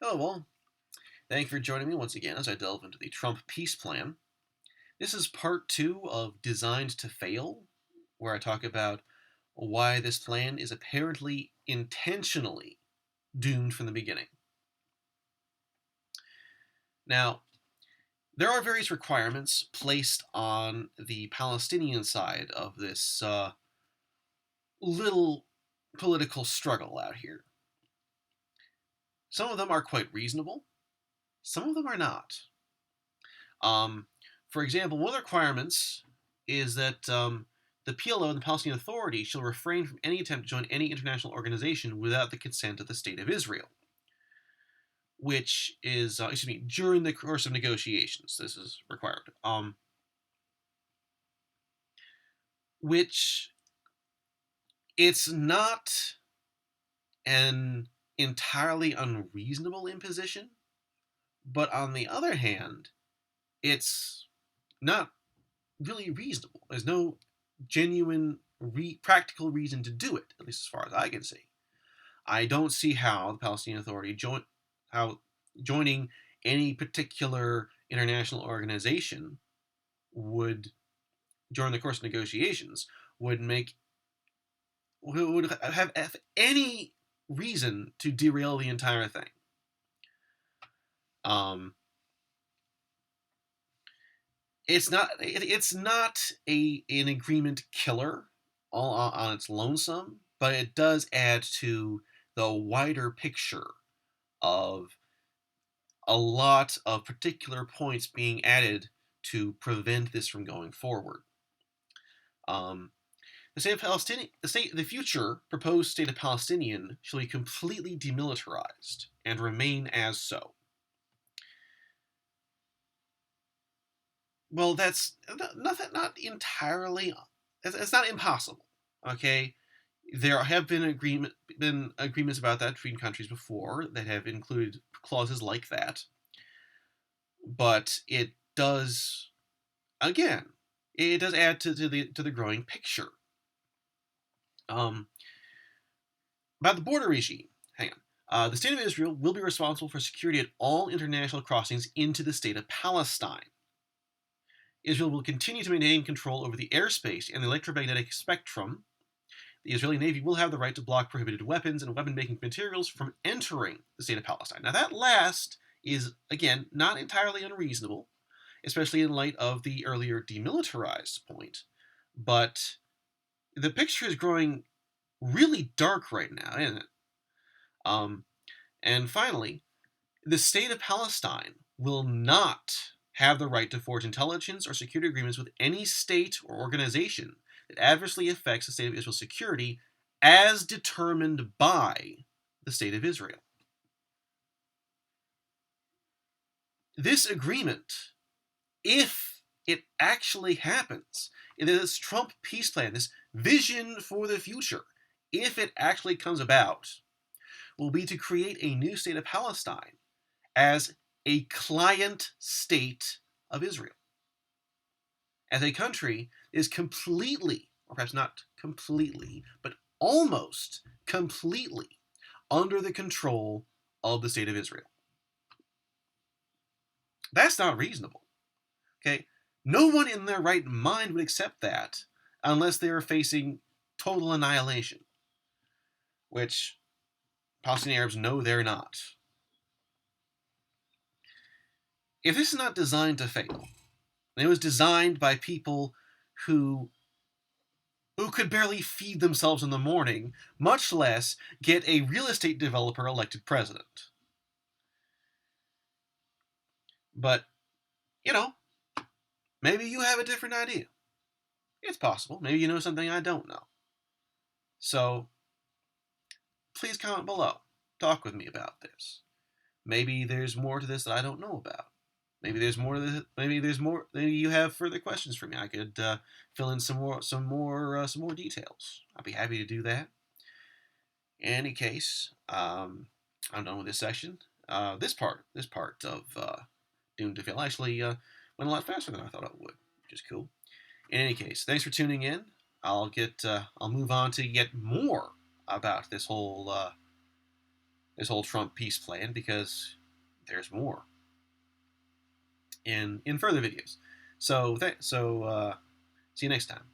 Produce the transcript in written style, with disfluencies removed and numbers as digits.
Oh, well, thank you for joining me once again as I delve into the Trump peace plan. This is part two of Designed to Fail, where I talk about why this plan is apparently intentionally doomed from the beginning. Now, there are various requirements placed on the Palestinian side of this little political struggle out here. Some of them are quite reasonable, some of them are not. Um, for example, one of the requirements is that the PLO and the Palestinian Authority shall refrain from any attempt to join any international organization without the consent of the State of Israel, which is, during the course of negotiations, this is required. Which it's not an entirely unreasonable imposition, but on the other hand, it's not really reasonable. There's no genuine practical reason to do it, at least as far as I can see. I don't see how the Palestinian Authority joining any particular international organization would, during the course of negotiations, would have any reason to derail the entire thing. Um, it's not an agreement killer all on its lonesome, but it does add to the wider picture of a lot of particular points being added to prevent this from going forward. Um, the future proposed state of Palestinian shall be completely demilitarized and remain as so. Well, that's not entirely. It's not impossible. Okay, there have been agreements about that between countries before that have included clauses like that, but again it does add to the growing picture. Um, about the border regime. Hang on. The state of Israel will be responsible for security at all international crossings into the state of Palestine. Israel will continue to maintain control over the airspace and the electromagnetic spectrum. The Israeli Navy will have the right to block prohibited weapons and weapon-making materials from entering the state of Palestine. Now, that last is, again, not entirely unreasonable, especially in light of the earlier demilitarized point. But the picture is growing really dark right now, isn't it? Um, and finally, the state of Palestine will not have the right to forge intelligence or security agreements with any state or organization that adversely affects the state of Israel's security as determined by the state of Israel. This agreement, if it actually happens, this Trump peace plan, this vision for the future, if it actually comes about, will be to create a new state of Palestine as a client state of Israel. As a country is completely, or perhaps not completely, but almost completely under the control of the state of Israel. That's not reasonable. Okay? No one in their right mind would accept that unless they were facing total annihilation, which Palestinian Arabs know they're not. If this is not designed to fail, and it was designed by people who could barely feed themselves in the morning, much less get a real estate developer elected president. But, you know, maybe you have a different idea. It's possible. Maybe you know something I don't know. So, please comment below. Talk with me about this. Maybe there's more to this that I don't know about. Maybe there's more to this. Maybe there's more. Maybe you have further questions for me. I could fill in some more details. I'd be happy to do that. In any case, I'm done with this section. This part of Doomed to Fail actually went a lot faster than I thought it would, which is cool. In any case, thanks for tuning in. I'll move on to get more about this whole this whole Trump peace plan, because there's more in further videos. So see you next time.